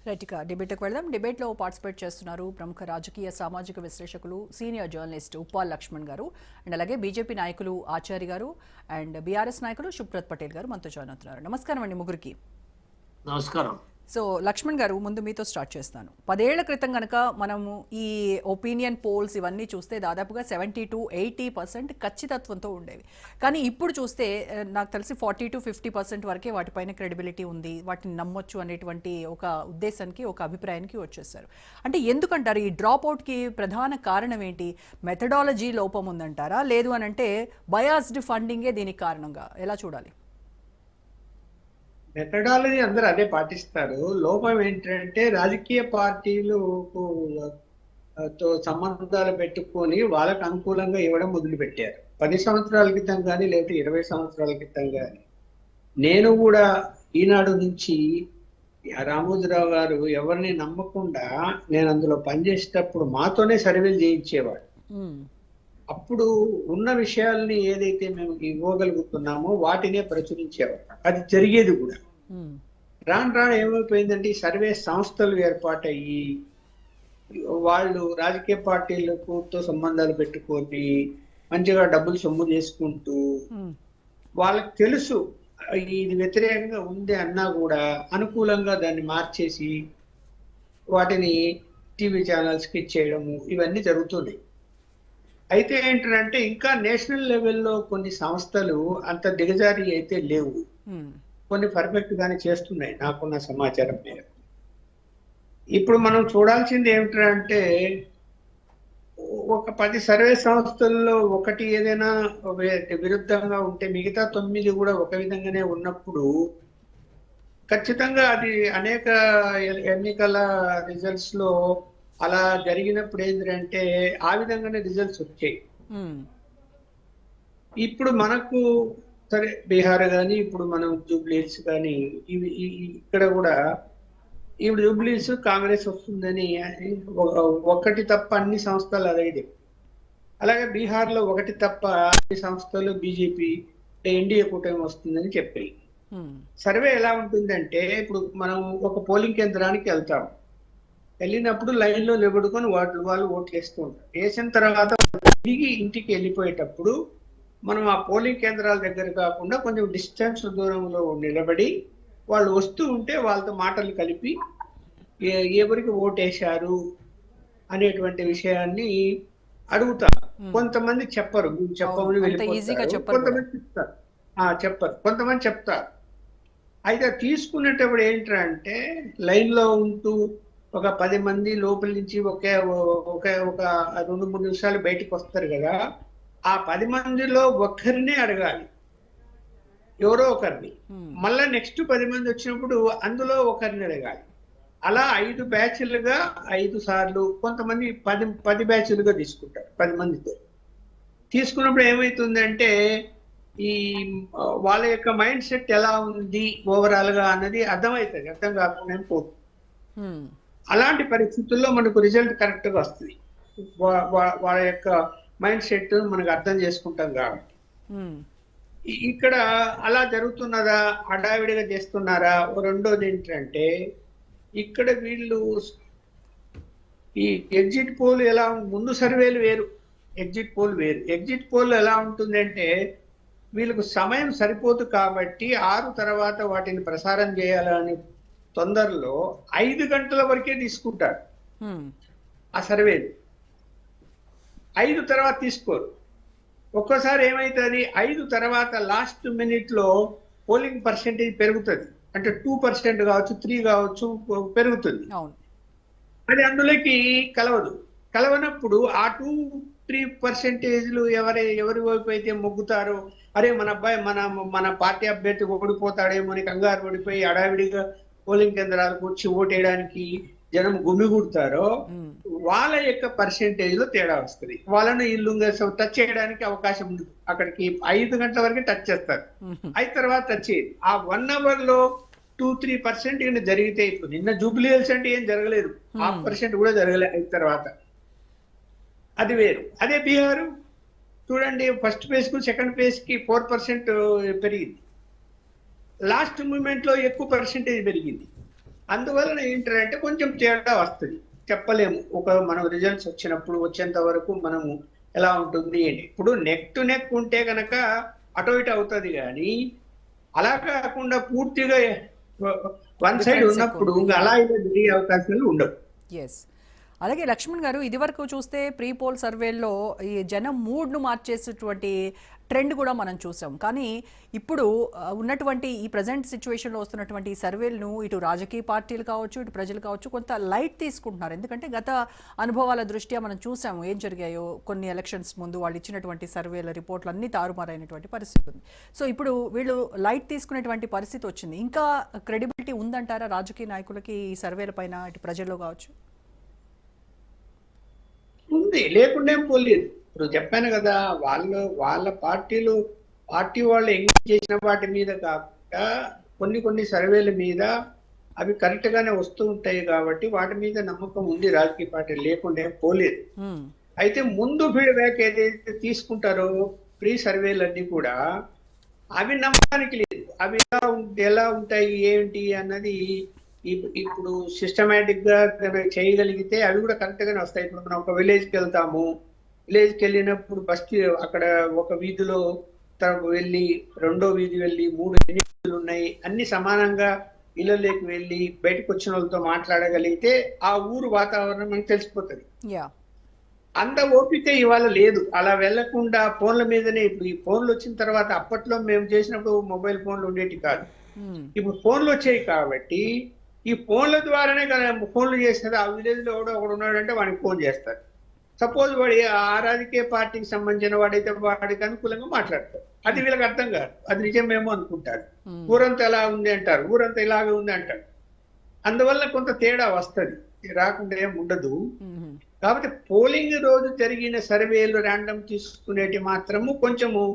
Right, ఇక డిబేట్కి వెళ్దాం. డిబేట్లో పార్టిసిపేట్ చేస్తున్నారు ప్రముఖ రాజకీయ సామాజిక విశ్లేషకులు సీనియర్ జర్నలిస్ట్ ఉప్పాల్ లక్ష్మణ్ గారు అండ్ అలాగే బీజేపీ నాయకులు ఆచార్య గారు అండ్ బీఆర్ఎస్ నాయకులు శుభ్రత్ పటేల్ గారు మనతో జాయిన్ అవుతున్నారు. నమస్కారం అండి ముగ్గురికి. నమస్కారం. సో లక్ష్మణ్ గారు, ముందు మీతో స్టార్ట్ చేస్తాను. 10 ఏళ్ల క్రితం కనుక మనము ఈ ఒపీనియన్ పోల్స్ ఇవన్నీ చూస్తే దాదాపుగా 70-80% ఖచ్చితత్వంతో ఉండేవి. కానీ ఇప్పుడు చూస్తే నాకు తెలిసి 40-50% వరకే వాటిపైన క్రెడిబిలిటీ ఉంది, వాటిని నమ్మొచ్చు అనేటువంటి ఒక ఉద్దేశానికి, ఒక అభిప్రాయానికి వచ్చేసారు. అంటే ఎందుకంటారు ఈ డ్రాప్ అవుట్కి ప్రధాన కారణం ఏంటి? మెథడాలజీ లోపం ఉందంటారా, లేదు అని అంటే బయాస్డ్ ఫండింగే దీనికి కారణంగా ఎలా చూడాలి? మెథడాలజీ అందరూ అదే పాటిస్తారు. లోపం ఏంటంటే రాజకీయ పార్టీలు తో సంబంధాలు పెట్టుకొని వాళ్ళకు అనుకూలంగా ఇవ్వడం మొదలుపెట్టారు. 10 సంవత్సరాల క్రితం కానీ లేకపోతే 20 సంవత్సరాల క్రితం కానీ నేను కూడా ఈనాడు నుంచి రామోజీరావు గారు ఎవరిని నమ్మకుండా నేను అందులో పనిచేసేటప్పుడు మాతోనే సర్వేలు చేయించేవాడు. అప్పుడు ఉన్న విషయాల్ని ఏదైతే మేము ఇవ్వగలుగుతున్నామో వాటినే ప్రచురించేవాడు. అది జరిగేది కూడా. రాను రాను ఏమైపోయిందంటే ఈ సర్వే సంస్థలు ఏర్పాటయ్యి వాళ్ళు రాజకీయ పార్టీలతో సంబంధాలు పెట్టుకొని మంచిగా డబ్బులు సొమ్ము చేసుకుంటూ వాళ్ళకి తెలుసు ఇది వ్యతిరేకంగా ఉంది అన్నా కూడా అనుకూలంగా దాన్ని మార్చేసి వాటిని టీవీ ఛానల్స్కి ఇచ్చేయడము ఇవన్నీ జరుగుతున్నాయి. అయితే ఏంటంటే ఇంకా నేషనల్ లెవెల్లో కొన్ని సంస్థలు అంత దిగజారి అయితే లేవు, కొన్ని పర్ఫెక్ట్ గానే చేస్తున్నాయి నాకున్న సమాచారం మేరకు. ఇప్పుడు మనం చూడాల్సింది ఏమిటంటే ఒక 10 సర్వే సంస్థల్లో ఒకటి ఏదైనా విరుద్ధంగా ఉంటే మిగతా 9 కూడా ఒక విధంగానే ఉన్నప్పుడు ఖచ్చితంగా అది అనేక ఎన్నికల రిజల్ట్స్ లో అలా జరిగినప్పుడు ఏంటంటే ఆ విధంగానే రిజల్ట్స్ వచ్చాయి. ఇప్పుడు మనకు సరే బీహార్ కానీ ఇప్పుడు మనం జూబ్లీస్ కానీ ఇవి ఇక్కడ కూడా ఇప్పుడు జూబ్లీస్ కాంగ్రెస్ వస్తుందని ఒకటి తప్ప అన్ని సంస్థలు అదే. అలాగే బీహార్ లో ఒకటి తప్ప అన్ని సంస్థలు బీజేపీ ఎన్డీఏ కూటమి వస్తుందని చెప్పాయి. సర్వే ఎలా ఉంటుందంటే ఇప్పుడు మనం ఒక పోలింగ్ కేంద్రానికి వెళ్తాం, వెళ్ళినప్పుడు లైన్ లో నిలబడుకొని వాళ్ళు ఓట్లు వేస్తూ ఉంటారు. వేసిన తర్వాత తిరిగి ఇంటికి వెళ్ళిపోయేటప్పుడు మనం ఆ పోలింగ్ కేంద్రాల దగ్గర కాకుండా కొంచెం డిస్టెన్స్ దూరంలో నిలబడి వాళ్ళు వస్తూ ఉంటే వాళ్ళతో మాటలు కలిపి ఎవరికి ఓటేశారు అనేటువంటి విషయాన్ని అడుగుతారు. కొంతమంది చెప్పరు, చెప్పమని వెళ్ళిపోతారు. కొంతమంది చెప్పరు, కొంతమంది చెప్తారు. అయితే తీసుకునేటప్పుడు ఏంటంటే లైన్ లో ఉంటూ ఒక 10 మంది లోపల నుంచి ఒక 2-3 నిమిషాలు బయటకు వస్తారు కదా, ఆ 10 మందిలో ఒక్కరినే అడగాలి, ఎవరో ఒకరిని. మళ్ళా నెక్స్ట్ 10 మంది వచ్చినప్పుడు అందులో ఒకరిని అడగాలి. అలా 5 బ్యాచ్లుగా 5 సార్లు, కొంతమంది 10 బ్యాచ్లుగా తీసుకుంటారు. 10 మందితో తీసుకున్నప్పుడు ఏమైతుందంటే ఈ వాళ్ళ యొక్క మైండ్ సెట్ ఎలా ఉంది ఓవరాల్ గా అన్నది అర్థమవుతుంది, అర్థం కాకుండా పోతుంది. అలాంటి పరిస్థితుల్లో మనకు రిజల్ట్ కరెక్ట్ గా వస్తుంది. వాళ్ళ యొక్క మైండ్ సెట్ మనకు అర్థం చేసుకుంటాం కాబట్టి. ఇక్కడ అలా జరుగుతున్నదా, హడావిడిగా చేస్తున్నారా? రెండోది ఏంటంటే ఇక్కడ వీళ్ళు ఈ ఎగ్జిట్ పోల్ ఎలా, ముందు సర్వేలు వేరు, ఎగ్జిట్ పోల్ వేరు. ఎగ్జిట్ పోల్ ఎలా ఉంటుందంటే వీళ్ళకు సమయం సరిపోదు కాబట్టి 6 తర్వాత వాటిని ప్రసారం చేయాలని తొందరలో 5 గంటల వరకే తీసుకుంటారు ఆ సర్వేలు. 5 తర్వాత తీసుకోరు. ఒక్కోసారి ఏమైతుంది, 5 తర్వాత లాస్ట్ మినిట్ లో పోలింగ్ పర్సెంటేజ్ పెరుగుతుంది. అంటే 2% కావచ్చు, 3 కావచ్చు, పెరుగుతుంది. అది అందులోకి కలవనప్పుడు ఆ 2-3% ఎవరి వైపు అయితే మొగ్గుతారో, అరే మన అబ్బాయి మన పార్టీ అభ్యర్థి ఓడిపోతాడేమో అని కంగారు పడిపోయి అడావిడిగా పోలింగ్ కేంద్రాలకు వచ్చి ఓటేయడానికి జనం గుమిగూడతారో వాళ్ళ యొక్క పర్సెంటేజ్ లో తేడా వస్తుంది. వాళ్ళను ఇల్లు టచ్ చేయడానికి అవకాశం ఉంది. అక్కడికి 5 గంటల వరకు టచ్ చేస్తారు, 5 తర్వాత టచ్ చేయదు. ఆ 1 అవర్ లో 2-3% జరిగితే, ఇప్పుడు నిన్న జూబ్లీహిల్స్ అంటే ఏం జరగలేదు, 0.5% కూడా జరగలేదు 5 తర్వాత. అది వేరు. అదే బీహారు చూడండి, ఫస్ట్ ఫేజ్ కు సెకండ్ ఫేజ్ కి 4% పెరిగింది. లాస్ట్ మూమెంట్ లో ఎక్కువ పర్సెంటేజ్ పెరిగింది. అందువలన ఏంటంటే కొంచెం తేడా వస్తుంది. చెప్పలేము. మనం రిజల్ట్స్ వచ్చేంత వరకు మనము ఎలా ఉంటుంది అని. ఇప్పుడు నెక్ టు నెక్ ఉంటే గనక అటు ఇటు అవుతుంది కానీ, అలా కాకుండా పూర్తిగా వన్ సైడ్ డిఫరెన్స్ ఎక్కువ ఉన్నప్పుడు ఉంది. ఇంకా అలా ఇలా జరిగే అవకాశాలు ఉండవు. ఎస్. అలాగే లక్ష్మణ్ గారు, ఇదివరకు చూస్తే ప్రీ పోల్ సర్వేల్లో ఈ జనం మూడ్ను మార్చేసేటువంటి ట్రెండ్ కూడా మనం చూసాం. కానీ ఇప్పుడు ఉన్నటువంటి ఈ ప్రజెంట్ సిచ్యువేషన్లో వస్తున్నటువంటి ఈ సర్వేలను ఇటు రాజకీయ పార్టీలు కావచ్చు, ఇటు ప్రజలు కావచ్చు, కొంత లైట్ తీసుకుంటున్నారు. ఎందుకంటే గత అనుభవాల దృష్ట్యా మనం చూసాము ఏం జరిగాయో. కొన్ని ఎలక్షన్స్ ముందు వాళ్ళు ఇచ్చినటువంటి సర్వేల రిపోర్ట్లు అన్నీ తారుమారైనటువంటి పరిస్థితి ఉంది. సో ఇప్పుడు వీళ్ళు లైట్ తీసుకునేటువంటి పరిస్థితి వచ్చింది. ఇంకా క్రెడిబిలిటీ ఉందంటారా రాజకీయ నాయకులకి ఈ సర్వేల పైన, ఇటు ప్రజల్లో కావచ్చు? ఉంది, లేకుండా ఏం పోలేదు. ఇప్పుడు చెప్పాను కదా, వాళ్ళ పార్టీ వాళ్ళు ఎంగేజ్ చేసిన వాటి మీద కాకుండా కొన్ని సర్వేల మీద అవి కరెక్ట్ గానే వస్తూ ఉంటాయి కాబట్టి వాటి మీద నమ్మకం ఉంది రాజకీయ పార్టీ, లేకుండా ఏం పోలేదు. అయితే ముందు ఫీడ్బ్యాక్ ఏదైతే తీసుకుంటారో ప్రీ సర్వేలన్నీ కూడా అవి నమ్మకానికి లేదు. అవి ఎలా ఉంటాయి ఏంటి అన్నది ఇప్పుడు సిస్టమేటిక్ గా చేయగలిగితే అవి కూడా కరెక్ట్ గానే వస్తాయి. ఇప్పుడు మనం ఒక విలేజ్కి వెళ్తాము, విలేజ్కి వెళ్ళినప్పుడు ఫస్ట్ అక్కడ ఒక వీధిలో వెళ్ళి, రెండో వీధి వెళ్ళి, 3 ఎన్ని వీధులు ఉన్నాయి అన్ని సమానంగా ఇళ్ళలోకి వెళ్ళి బయటకు వచ్చిన వాళ్ళతో మాట్లాడగలిగితే ఆ ఊరు వాతావరణం మనకు తెలిసిపోతుంది. అంత ఓపిక ఇవాళ లేదు. అలా వెళ్లకుండా ఫోన్ల మీదనే. ఇప్పుడు ఈ ఫోన్లు వచ్చిన తర్వాత, అప్పట్లో మేము చేసినప్పుడు మొబైల్ ఫోన్లు ఉండేవి కాదు, ఇప్పుడు ఫోన్లు వచ్చాయి కాబట్టి ఈ ఫోన్ల ద్వారానే ఫోన్లు చేస్తారు. ఆ విలేజ్ లో ఒకడు ఉన్నాడంటే వాడికి ఫోన్ చేస్తారు. సపోజ్ వాడు ఆ రాజకీయ పార్టీకి సంబంధించిన వాడైతే వాడికి అనుకూలంగా మాట్లాడతారు. అది వీళ్ళకి అర్థం కాదు, అది నిజమేమో అనుకుంటారు. ఊరంతా ఎలా ఉంది అంటారు, ఊరంతా ఇలాగే ఉంది అంటారు. అందువల్ల కొంత తేడా వస్తుంది, రాకుండా ఏం ఉండదు. కాబట్టి పోలింగ్ రోజు జరిగిన సర్వేలు ర్యాండమ్ తీసుకునేటి మాత్రము కొంచెము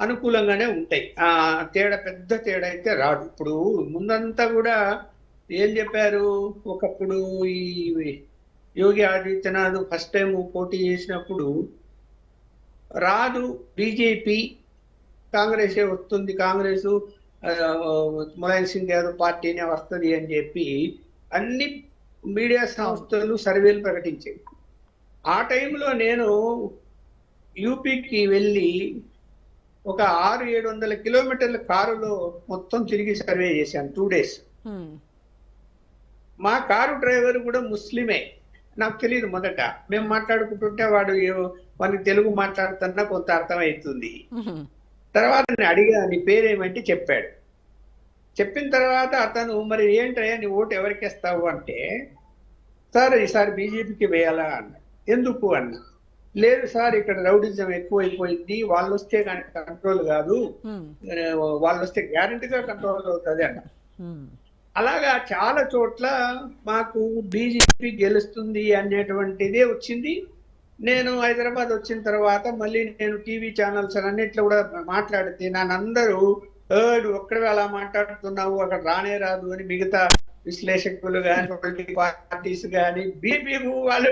అనుకూలంగానే ఉంటాయి. పెద్ద తేడా అయితే రాదు. ఇప్పుడు ముందంతా కూడా ఏం చెప్పారు, ఒకప్పుడు ఈ యోగి ఆదిత్యనాథ్ ఫస్ట్ టైం పోటీ చేసినప్పుడు రాదు బీజేపీ, కాంగ్రెసే వస్తుంది, కాంగ్రెస్ ములాయం సింగ్ యాదవ్ పార్టీనే వస్తుంది అని చెప్పి అన్ని మీడియా సంస్థలు సర్వేలు ప్రకటించాయి. ఆ టైంలో నేను యూపీకి వెళ్ళి ఒక 600-700 కిలోమీటర్ల కారులో మొత్తం తిరిగి సర్వే చేశాను 2 days. మా కారు డ్రైవర్ కూడా ముస్లిమే. నాకు తెలియదు మొదట. మేము మాట్లాడుకుంటుంటే వాడికి తెలుగు మాట్లాడుతున్నా కొంత అర్థమవుతుంది. తర్వాత నేను అడిగా, నీ పేరేమంటే చెప్పాడు. చెప్పిన తర్వాత అతను, మరి ఏంటయ్యా నీ ఓటు ఎవరికి వేస్తావు అంటే, సార్ ఈసారి బీజేపీకి వేయాలా అన్నాడు. ఎందుకు అన్నా. లేదు సార్, ఇక్కడ రౌడిజం ఎక్కువైపోయింది, వాళ్ళు వస్తే కానీ కంట్రోల్ కాదు, వాళ్ళు వస్తే గ్యారంటీగా కంట్రోల్ అవుతుంది అన్న. అలాగా చాలా చోట్ల మాకు బీజేపీ గెలుస్తుంది అనేటువంటిదే వచ్చింది. నేను హైదరాబాద్ వచ్చిన తర్వాత మళ్ళీ నేను టీవీ ఛానల్స్ అన్నిట్లో కూడా మాట్లాడితే నన్నందరూ ఒక్కడే అలా మాట్లాడుతున్నావు, అక్కడ రానే రాదు అని మిగతా విశ్లేషకులు కానీ, పొలిటికల్ పార్టీస్ కానీ, బీజేపీ వాళ్ళు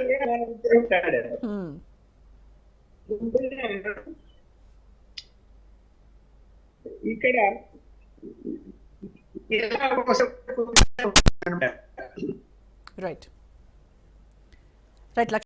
మాట్లాడారు. ఇక్కడ రైట్ రైట్.